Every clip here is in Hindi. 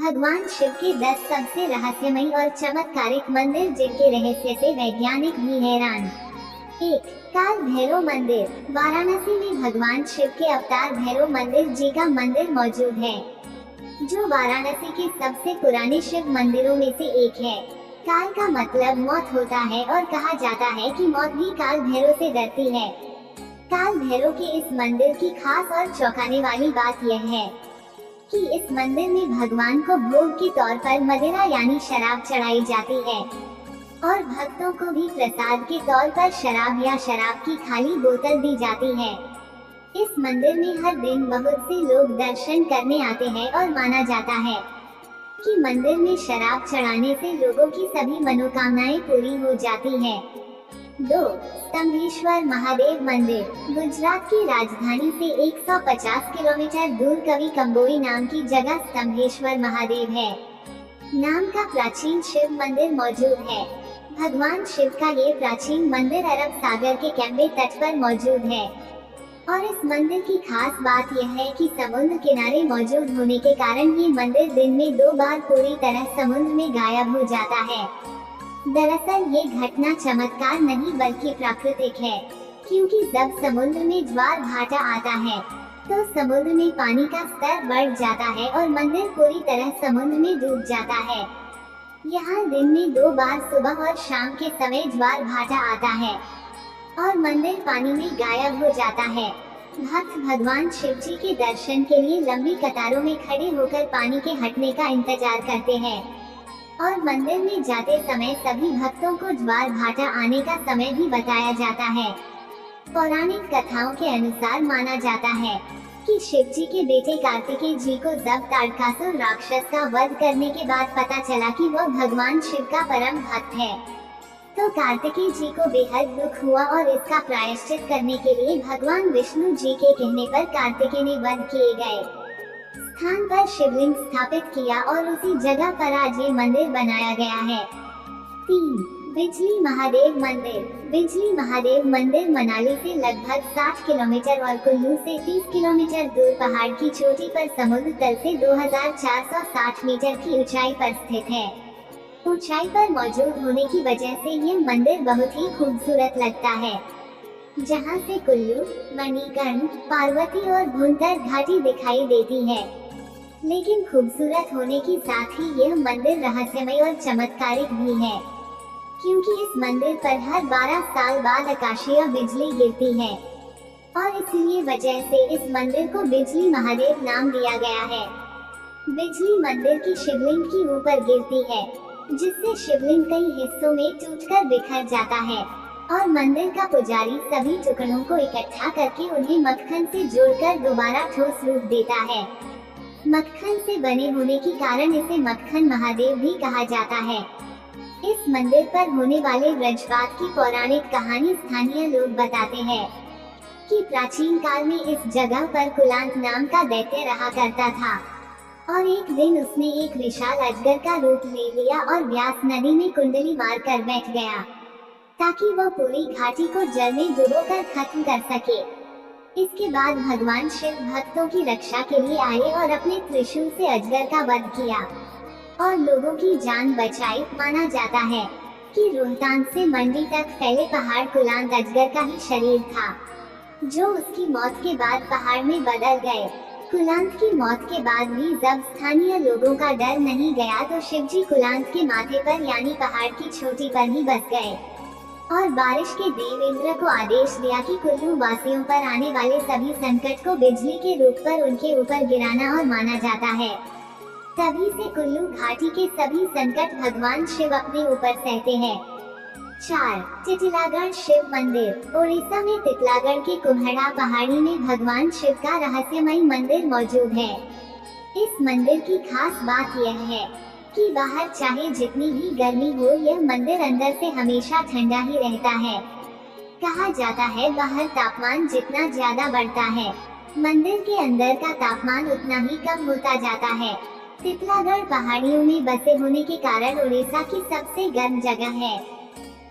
भगवान शिव के 10 सबसे रहस्यमयी और चमत्कारिक मंदिर जिनके रहस्य से वैज्ञानिक भी हैरान। 1. काल भैरव मंदिर। वाराणसी में भगवान शिव के अवतार भैरव मंदिर जी का मंदिर मौजूद है, जो वाराणसी के सबसे पुराने शिव मंदिरों में से एक है। काल का मतलब मौत होता है और कहा जाता है कि मौत भी काल भैरव से डरती है। काल भैरव के इस मंदिर की खास और चौंकाने वाली बात यह है कि इस मंदिर में भगवान को भोग के तौर पर मदिरा यानी शराब चढ़ाई जाती है और भक्तों को भी प्रसाद के तौर पर शराब या शराब की खाली बोतल दी जाती है। इस मंदिर में हर दिन बहुत से लोग दर्शन करने आते हैं और माना जाता है कि मंदिर में शराब चढ़ाने से लोगों की सभी मनोकामनाएं पूरी हो जाती है। 2. स्तंभेश्वर महादेव मंदिर। गुजरात की राजधानी से 150 किलोमीटर दूर कवि कंबोई नाम की जगह स्तंभेश्वर महादेव है नाम का प्राचीन शिव मंदिर मौजूद है। भगवान शिव का ये प्राचीन मंदिर अरब सागर के कैम्बे तट पर मौजूद है और इस मंदिर की खास बात यह है कि समुद्र किनारे मौजूद होने के कारण ये मंदिर दिन में 2 बार पूरी तरह समुद्र में गायब हो जाता है। दरअसल ये घटना चमत्कार नहीं बल्कि प्राकृतिक है, क्योंकि जब समुद्र में ज्वार भाटा आता है तो समुद्र में पानी का स्तर बढ़ जाता है और मंदिर पूरी तरह समुद्र में डूब जाता है। यहाँ दिन में 2 बार सुबह और शाम के समय ज्वार भाटा आता है और मंदिर पानी में गायब हो जाता है। भक्त भगवान शिव जी के दर्शन के लिए लंबी कतारों में खड़े होकर पानी के हटने का इंतजार करते हैं और मंदिर में जाते समय सभी भक्तों को ज्वार भाटा आने का समय भी बताया जाता है। पौराणिक कथाओं के अनुसार माना जाता है कि शिव जी के बेटे कार्तिकेय जी को जब ताड़कासुर राक्षस का वध करने के बाद पता चला कि वह भगवान शिव का परम भक्त है, तो कार्तिकेय जी को बेहद दुख हुआ और इसका प्रायश्चित करने के लिए भगवान विष्णु जी के कहने पर कार्तिकेय ने वध किए गए स्थान पर शिवलिंग स्थापित किया और उसी जगह पर आज ये मंदिर बनाया गया है। 3. बिजली महादेव मंदिर। बिजली महादेव मंदिर मनाली से लगभग 60 किलोमीटर और कुल्लू से 30 किलोमीटर दूर पहाड़ की चोटी पर समुद्र तल से 2460 मीटर की ऊंचाई पर स्थित है। ऊंचाई पर मौजूद होने की वजह से यह मंदिर बहुत ही खूबसूरत लगता है, जहां से कुल्लू, मणिकर्ण, पार्वती और भुंतर घाटी दिखाई देती है। लेकिन खूबसूरत होने के साथ ही यह मंदिर रहस्यमय और चमत्कारिक भी है, क्योंकि इस मंदिर पर हर 12 साल बाद आकाशीय बिजली गिरती है और इसीलिए वजह से इस मंदिर को बिजली महादेव नाम दिया गया है। बिजली मंदिर की शिवलिंग की ऊपर गिरती है, जिससे शिवलिंग कई हिस्सों में टूटकर बिखर जाता है और मंदिर का पुजारी सभी टुकड़ों को इकट्ठा करके उन्हें मक्खन से जोड़कर दोबारा ठोस रूप देता है। मक्खन से बने होने के कारण इसे मक्खन महादेव भी कहा जाता है। इस मंदिर पर होने वाले व्रजपात की पौराणिक कहानी स्थानीय लोग बताते हैं कि प्राचीन काल में इस जगह पर कुलांत नाम का दैत्य रहा करता था और एक दिन उसने एक विशाल अजगर का रूप ले लिया और व्यास नदी में कुंडली मार कर बैठ गया, ताकि वह पूरी घाटी को जल में डुबोकर खत्म कर सके। इसके बाद भगवान शिव भक्तों की रक्षा के लिए आए और अपने त्रिशूल से अजगर का वध किया और लोगों की जान बचाई। माना जाता है कि रोहतांग से मंडी तक फैले पहाड़ कुलांत अजगर का ही शरीर था, जो उसकी मौत के बाद पहाड़ में बदल गए। कुलांत की मौत के बाद भी जब स्थानीय लोगों का डर नहीं गया तो शिवजी कुलांत के माथे पर यानी पहाड़ की चोटी पर ही बस गए और बारिश के देव इंद्र को आदेश दिया कि कुल्लू वासियों पर आने वाले सभी संकट को बिजली के रूप पर उनके ऊपर गिराना और माना जाता है। तभी से कुल्लू घाटी के सभी संकट भगवान शिव अपने ऊपर सहते हैं। 4. तितलागढ़ शिव मंदिर। ओडिशा में तितलागढ़ के कुम्हड़ा पहाड़ी में भगवान शिव का रहस्यमय मंदिर मौजूद है। इस मंदिर की खास बात यह है कि बाहर चाहे जितनी भी गर्मी हो, यह मंदिर अंदर से हमेशा ठंडा ही रहता है। कहा जाता है बाहर तापमान जितना ज्यादा बढ़ता है, मंदिर के अंदर का तापमान उतना ही कम होता जाता है। तितलागढ़ पहाड़ियों में बसे होने के कारण उड़ीसा की सबसे गर्म जगह है,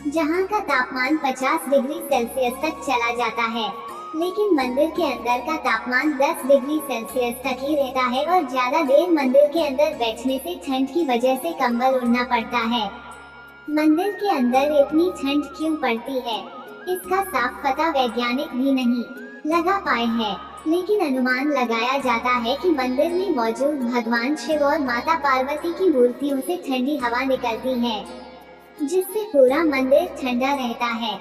जहां का तापमान 50 डिग्री सेल्सियस तक चला जाता है। लेकिन मंदिर के अंदर का तापमान 10 डिग्री सेल्सियस तक ही रहता है और ज्यादा देर मंदिर के अंदर बैठने से ठंड की वजह से कंबल ओढ़ना पड़ता है। मंदिर के अंदर इतनी ठंड क्यों पड़ती है, इसका साफ पता वैज्ञानिक भी नहीं लगा पाए हैं, लेकिन अनुमान लगाया जाता है कि मंदिर में मौजूद भगवान शिव और माता पार्वती की मूर्तियों से ठंडी हवा निकलती है, जिससे पूरा मंदिर ठंडा रहता है।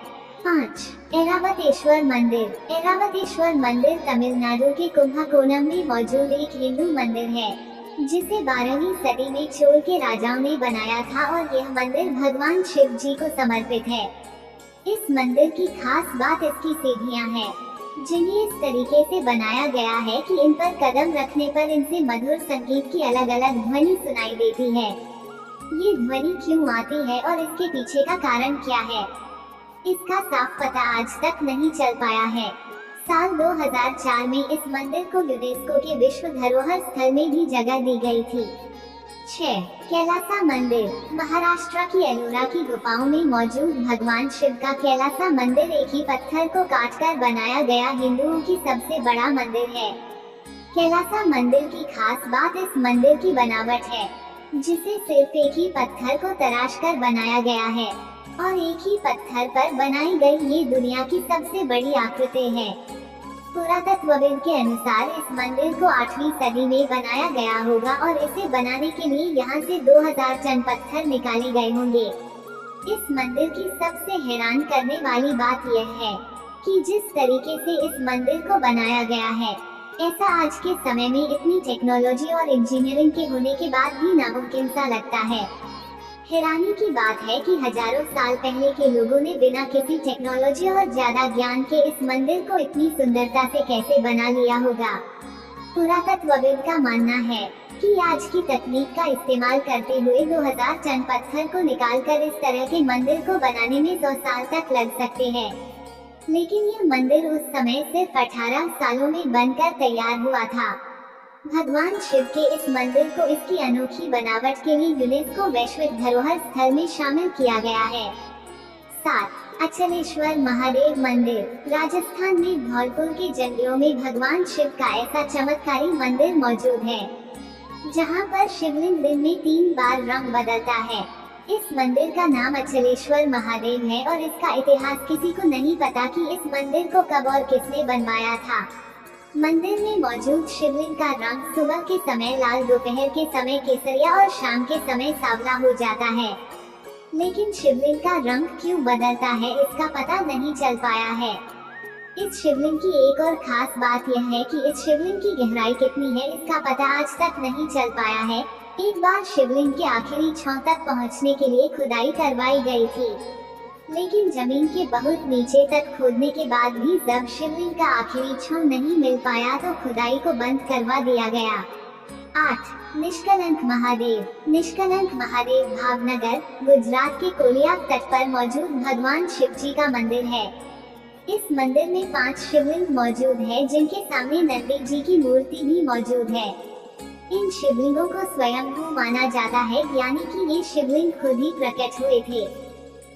5. ऐरावतेश्वर मंदिर। ऐरावतेश्वर मंदिर तमिलनाडु के कुंभकोणम में मौजूद एक हिंदू मंदिर है, जिसे 12वीं सदी में चोल के राजाओं ने बनाया था और यह मंदिर भगवान शिव जी को समर्पित है। इस मंदिर की खास बात इसकी सीढ़ियां हैं, जिन्हें इस तरीके से बनाया गया है कि इन पर कदम रखने पर इनसे मधुर संगीत की अलग अलग ध्वनि सुनाई देती है। ये ध्वनि क्यों आती है और इसके पीछे का कारण क्या है, इसका साफ पता आज तक नहीं चल पाया है। साल 2004 में इस मंदिर को यूनेस्को के विश्व धरोहर स्थल में भी जगह दी गई थी। 6. कैलासा मंदिर। महाराष्ट्र की एलोरा की गुफाओं में मौजूद भगवान शिव का कैलासा मंदिर एक ही पत्थर को काटकर बनाया गया हिंदुओं की सबसे बड़ा मंदिर है। कैलासा मंदिर की खास बात इस मंदिर की बनावट है, जिसे सिर्फ एक ही पत्थर को तराशकर बनाया गया है और एक ही पत्थर पर बनाई गई ये दुनिया की सबसे बड़ी आकृति है। पुरातत्वविद के अनुसार इस मंदिर को 8वीं सदी में बनाया गया होगा और इसे बनाने के लिए यहाँ से 2000 टन पत्थर निकाले गए होंगे। इस मंदिर की सबसे हैरान करने वाली बात यह है कि जिस तरीके से इस मंदिर को बनाया गया है, ऐसा आज के समय में इतनी टेक्नोलॉजी और इंजीनियरिंग के होने के बाद भी नामुमकिन सा लगता है। हैरानी की बात है कि हजारों साल पहले के लोगों ने बिना किसी टेक्नोलॉजी और ज्यादा ज्ञान के इस मंदिर को इतनी सुंदरता से कैसे बना लिया होगा। पुरातत्वविद का मानना है कि आज की तकनीक का इस्तेमाल करते हुए 2000 टन पत्थर को निकालकर इस तरह के मंदिर को बनाने में 100 साल तक लग सकते हैं, लेकिन यह मंदिर उस समय सिर्फ 18 सालों में बनकर तैयार हुआ था। भगवान शिव के इस मंदिर को इसकी अनोखी बनावट के लिए यूनेस्को वैश्विक धरोहर स्थल में शामिल किया गया है। 7. अचलेश्वर महादेव मंदिर। राजस्थान में धौलपुर के जंगलों में भगवान शिव का ऐसा चमत्कारी मंदिर मौजूद है, जहां पर शिवलिंग दिन में 3 बार रंग बदलता है। इस मंदिर का नाम अचलेश्वर महादेव है और इसका इतिहास किसी को नहीं पता कि इस मंदिर को कब और किसने बनवाया था। मंदिर में मौजूद शिवलिंग का रंग सुबह के समय लाल, दोपहर के समय केसरिया और शाम के समय सांवला हो जाता है, लेकिन शिवलिंग का रंग क्यों बदलता है इसका पता नहीं चल पाया है। इस शिवलिंग की एक और खास बात यह है कि इस शिवलिंग की गहराई कितनी है इसका पता आज तक नहीं चल पाया है। एक बार शिवलिंग के आखिरी छांव तक पहुंचने के लिए खुदाई करवाई गई थी, लेकिन जमीन के बहुत नीचे तक खोदने के बाद भी जब शिवलिंग का आखिरी छांव नहीं मिल पाया तो खुदाई को बंद करवा दिया गया। 8. निष्कलंक महादेव। निष्कलंक महादेव भावनगर, गुजरात के कोलियाक तट पर मौजूद भगवान शिव जी का मंदिर है। इस मंदिर में 5 शिवलिंग मौजूद है, जिनके सामने नंदी जी की मूर्ति भी मौजूद है। इन शिवलिंगों को स्वयंभू माना जाता है, यानी कि ये शिवलिंग खुद ही प्रकट हुए थे।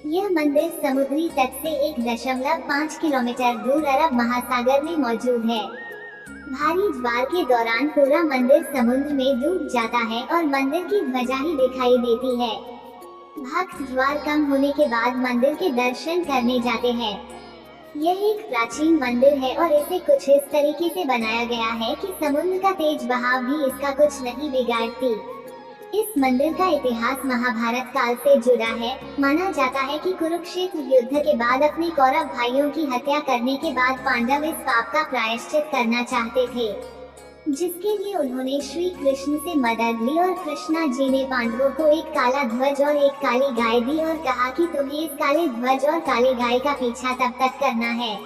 यह मंदिर समुद्री तट से 1.5 किलोमीटर दूर अरब महासागर में मौजूद है। भारी ज्वार के दौरान पूरा मंदिर समुद्र में डूब जाता है और मंदिर की ध्वजा ही दिखाई देती है। भक्त ज्वार कम होने के बाद मंदिर के दर्शन करने जाते हैं। यह एक प्राचीन मंदिर है और इसे कुछ इस तरीके से बनाया गया है कि समुद्र का तेज बहाव भी इसका कुछ नहीं बिगाड़ती। इस मंदिर का इतिहास महाभारत काल से जुड़ा है। माना जाता है कि कुरुक्षेत्र युद्ध के बाद अपने कौरव भाइयों की हत्या करने के बाद पांडव इस पाप का प्रायश्चित करना चाहते थे, जिसके लिए उन्होंने श्री कृष्ण से मदद ली और कृष्णा जी ने पांडवों को एक काला ध्वज और एक काली गाय दी और कहा कि तुम्हें इस काले ध्वज और काली गाय का पीछा तब तक करना है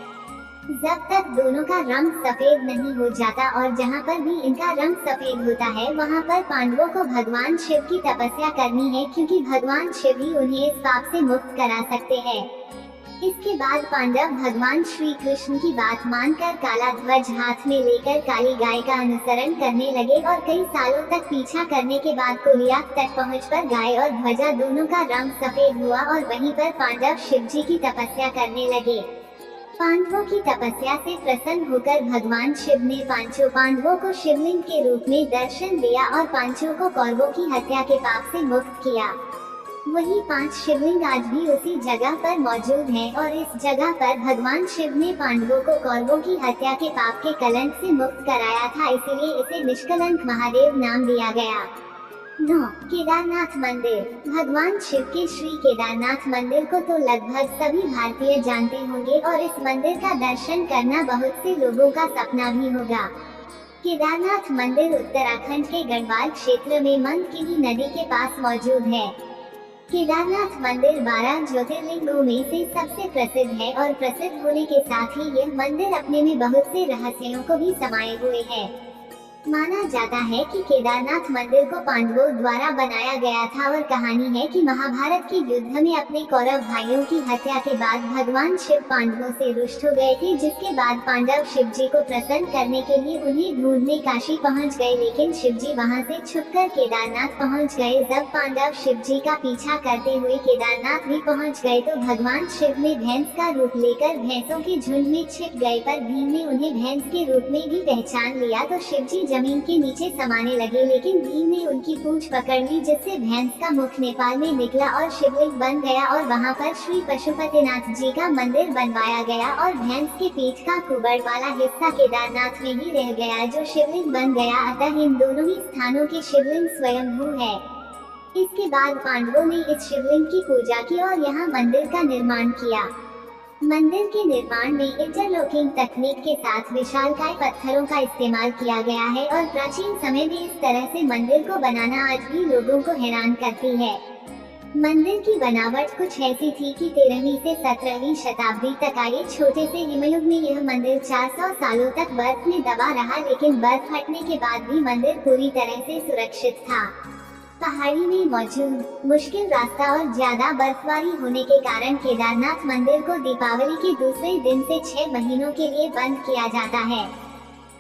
जब तक दोनों का रंग सफेद नहीं हो जाता, और जहाँ पर भी इनका रंग सफेद होता है वहाँ पर पांडवों को भगवान शिव की तपस्या करनी है, क्योंकि भगवान शिव ही उन्हें इस पाप से मुक्त करा सकते हैं। इसके बाद पांडव भगवान श्री कृष्ण की बात मानकर काला ध्वज हाथ में लेकर काली गाय का अनुसरण करने लगे और कई सालों तक पीछा करने के बाद कोलियाक तक पहुंचकर गाय और ध्वजा दोनों का रंग सफेद हुआ और वहीं पर पांडव शिव जी की तपस्या करने लगे। पांडवों की तपस्या से प्रसन्न होकर भगवान शिव ने पांचों पांडवों को शिवलिंग के रूप में दर्शन दिया और पांचों को कौरवों की हत्या के पाप से मुक्त किया। वही 5 शिवलिंग आज भी उसी जगह पर मौजूद हैं और इस जगह पर भगवान शिव ने पांडवों को कौरवों की हत्या के पाप के कलंक से मुक्त कराया था, इसीलिए इसे निष्कलंक महादेव नाम दिया गया। 9. केदारनाथ मंदिर। भगवान शिव के श्री केदारनाथ मंदिर को तो लगभग सभी भारतीय जानते होंगे और इस मंदिर का दर्शन करना बहुत से लोगों का सपना भी होगा। केदारनाथ मंदिर उत्तराखंड के गढ़वाल क्षेत्र में मंदकिनी नदी के पास मौजूद है। केदारनाथ मंदिर 12 ज्योतिर्लिंगों में से सबसे प्रसिद्ध है और प्रसिद्ध होने के साथ ही यह मंदिर अपने में बहुत से रहस्यों को भी समाये हुए है। माना जाता है कि केदारनाथ मंदिर को पांडवों द्वारा बनाया गया था और कहानी है कि महाभारत के युद्ध में अपने कौरव भाइयों की हत्या के बाद भगवान शिव पांडवों से रुष्ट हो गए थे, जिसके बाद पांडव शिव जी को प्रसन्न करने के लिए उन्हें ढूंढने काशी पहुंच गए, लेकिन शिव जी वहां से छुपकर केदारनाथ पहुंच गए। जब पांडव शिव जी का पीछा करते हुए केदारनाथ भी पहुंच गए तो भगवान शिव ने भैंस का रूप लेकर भैंसों के झुंड में छिप गए, पर भीम ने उन्हें भैंस के रूप में भी पहचान लिया तो शिव जी जमीन के नीचे समाने लगे, लेकिन भीम ने उनकी पूंछ पकड़ ली, जिससे भैंस का मुख नेपाल में निकला और शिवलिंग बन गया और वहां पर श्री पशुपतिनाथ जी का मंदिर बनवाया गया और भैंस के पीठ का कुबड़ वाला हिस्सा केदारनाथ में ही रह गया जो शिवलिंग बन गया। अतः इन दोनों ही स्थानों के शिवलिंग स्वयंभू है। इसके बाद पांडवों ने इस शिवलिंग की पूजा की और यहाँ मंदिर का निर्माण किया। मंदिर के निर्माण में इंटरलॉकिंग तकनीक के साथ विशालकाय पत्थरों का इस्तेमाल किया गया है और प्राचीन समय में इस तरह से मंदिर को बनाना आज भी लोगों को हैरान करती है। मंदिर की बनावट कुछ ऐसी थी कि 13वीं से 17वीं शताब्दी तक आए छोटे से हिमयुग में यह मंदिर 400 सालों तक बर्फ में दबा रहा, लेकिन बर्फ हटने के बाद भी मंदिर पूरी तरह से सुरक्षित था। पहाड़ी में मौजूद मुश्किल रास्ता और ज्यादा बर्फबारी होने के कारण केदारनाथ मंदिर को दीपावली के दूसरे दिन से 6 महीनों के लिए बंद किया जाता है।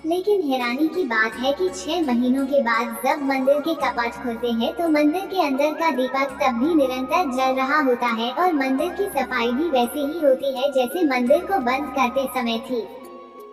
लेकिन हैरानी की बात है कि 6 महीनों के बाद जब मंदिर के कपाट खुलते हैं तो मंदिर के अंदर का दीपक तब भी निरंतर जल रहा होता है और मंदिर की सफाई भी वैसी ही होती है जैसे मंदिर को बंद करते समय थी।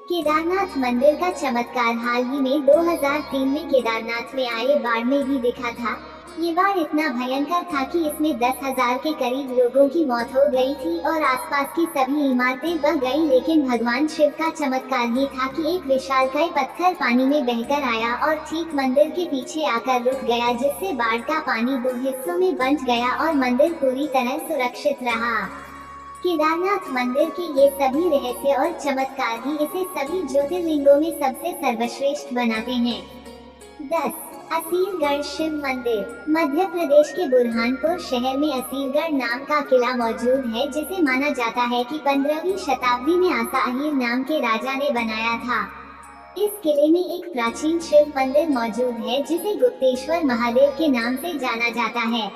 केदारनाथ मंदिर का चमत्कार हाल ही में 2003 में केदारनाथ में आए बाढ़ में भी दिखा था। ये बाढ़ इतना भयंकर था कि इसमें 10,000 के करीब लोगों की मौत हो गई थी और आसपास की सभी इमारतें बह गई, लेकिन भगवान शिव का चमत्कार ही था कि एक विशालकाय पत्थर पानी में बहकर आया और ठीक मंदिर के पीछे आकर रुक गया, जिससे बाढ़ का पानी 2 हिस्सों में बंट गया और मंदिर पूरी तरह सुरक्षित रहा। केदारनाथ मंदिर के ये सभी रहस्य और चमत्कार ही इसे सभी ज्योतिर्लिंगों में सबसे सर्वश्रेष्ठ बनाते हैं। 10. असीरगढ़ शिव मंदिर। मध्य प्रदेश के बुरहानपुर शहर में असीरगढ़ नाम का किला मौजूद है, जिसे माना जाता है कि 15वीं शताब्दी में आसाहीर नाम के राजा ने बनाया था। इस किले में एक प्राचीन शिव मंदिर मौजूद है जिसे गुप्तेश्वर महादेव के नाम से जाना जाता है।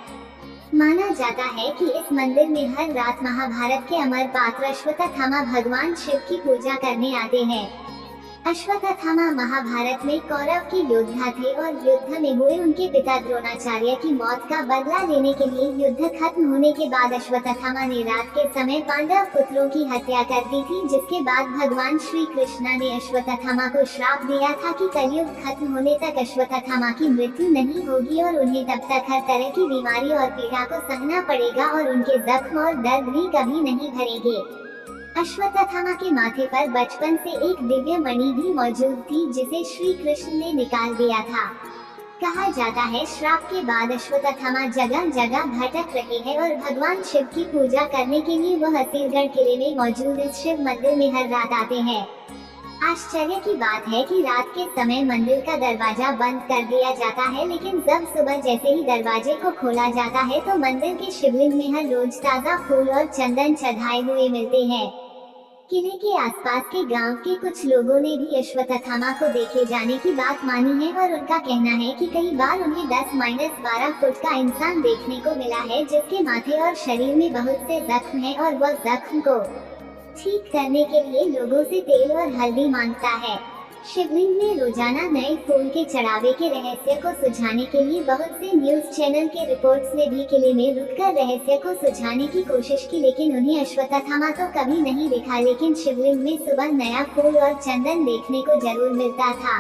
माना जाता है कि इस मंदिर में हर रात महाभारत के अमर पात्र अश्वत्थामा भगवान शिव की पूजा करने आते हैं। अश्वत्थामा महाभारत में कौरव के योद्धा थे और युद्ध में हुए उनके पिता द्रोणाचार्य की मौत का बदला लेने के लिए युद्ध खत्म होने के बाद अश्वत्थामा ने रात के समय पांडव पुत्रों की हत्या कर दी थी, जिसके बाद भगवान श्री कृष्ण ने अश्वत्थामा को श्राप दिया था कि कलयुग खत्म होने तक अश्वत्थामा की मृत्यु नहीं होगी और उन्हें तब तक हर तरह की बीमारी और पीड़ा को सहना पड़ेगा और उनके जख्म और दर्द भी कभी नहीं भरेंगे। अश्वत्थामा के माथे पर बचपन से एक दिव्य मणि भी मौजूद थी जिसे श्री कृष्ण ने निकाल दिया था। कहा जाता है श्राप के बाद अश्वत्थामा जगह जगह भटक रहे हैं और भगवान शिव की पूजा करने के लिए वह असीरगढ़ किले में मौजूद इस शिव मंदिर में हर रात आते हैं। आश्चर्य की बात है कि रात के समय मंदिर का दरवाजा बंद कर दिया जाता है, लेकिन जब सुबह जैसे ही दरवाजे को खोला जाता है तो मंदिर के शिवलिंग में हर रोज ताज़ा फूल और चंदन चढ़ाए हुए मिलते हैं। किले के आसपास के गांव के कुछ लोगों ने भी अश्वत्थामा को देखे जाने की बात मानी है और उनका कहना है कि कई बार उन्हें 10-12 फुट का इंसान देखने को मिला है जिसके माथे और शरीर में बहुत से जख्म हैं और वह जख्म को ठीक करने के लिए लोगों से तेल और हल्दी मांगता है। शिवलिंग में रोजाना नए फूल के चढ़ावे के रहस्य को सुझाने के लिए बहुत से न्यूज चैनल के रिपोर्ट्स ने भी किले में रुककर रहस्य को सुझाने की कोशिश की, लेकिन उन्हें अश्वत्थामा तो कभी नहीं दिखा। लेकिन शिवलिंग में सुबह नया फूल और चंदन देखने को जरूर मिलता था।